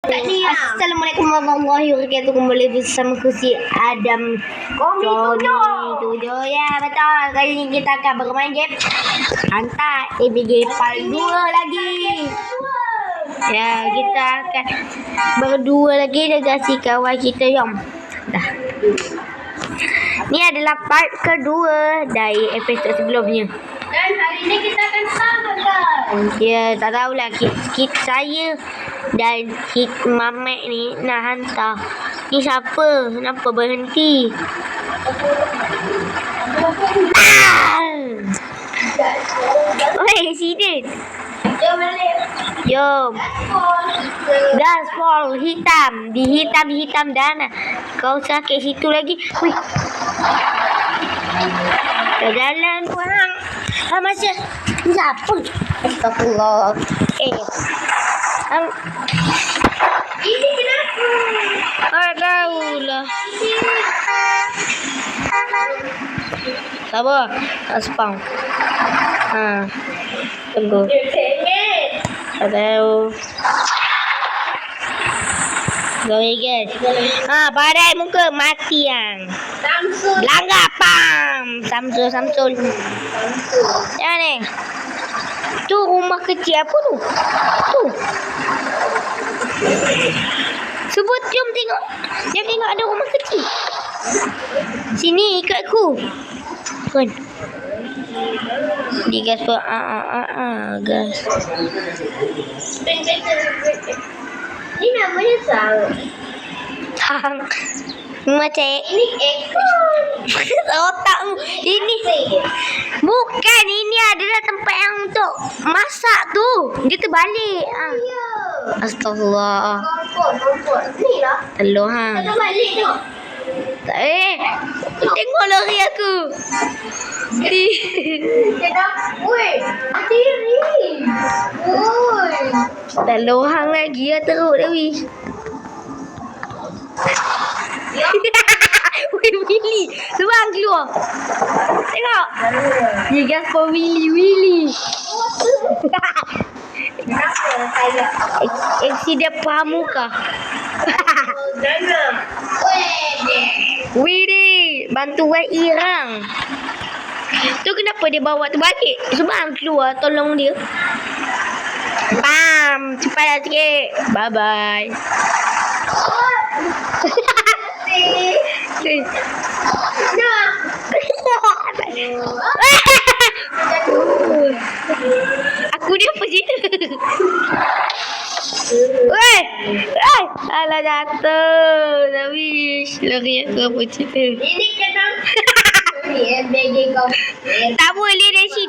Assalamualaikum warahmatullahi wabarakatuh. Kembali bersama aku si Adam Tommy 7. Ya betul. Kali ini kita akan bermain game hantar ABG Part 2 lagi. Ya kita akan berdua lagi dengan si kawan kita Yom. Dah. Ni adalah part kedua dari episod sebelumnya. Dan hari ini kita akan sama guys. Ya tak tahulah saya dan Mamek ni nak hantar. Ni siapa? Kenapa berhenti? Oi, sini. Jom balik. Jom. Gaspol hitam. Dihitam dan kau sakit situ lagi. Wih. Jalan orang. Masih siapa? Astagfirullah. Ini kenapa? Tak tahulah. Sabar. Tak spawn. Tunggu. Tak tahu. Sorry guys. Padai muka mati yang. Samsul. Langgar pam. Samsul. Jangan ni. Tu rumah kecil apa tu? Tu. Sebut jom tengok. Jom tengok ada rumah kecil. Sini ikatku. Kan. Di gas pun gas. Ini namanya Tang. Macam ini ekor. otakmu. Ini bukan, ini adalah tempat yang untuk masak tu. Dia terbalik. Astagfirullah. Kompor. Ni lah. Telur Kita balik tengok. Tak tengok lori aku. Weh. Diri. Woi. Telur hang lagi ya teruk Dewi. Wih, Willy. Sebang keluar. Tengok. Dia gaspol Willy. Kenapa saya? Eksiden pramuka. Jangan. Willy. Bantuan Irang. Tu kenapa dia bawa terbalik? Sebang keluar. Tolong dia. Bam. Cepatlah sikit. Bye-bye. Aku dia apa situ? Weh! Alah jatuh. Dah wish. Lari aku apa cerita? Ini kenapa? Ni BG kau. Tak boleh dari situ.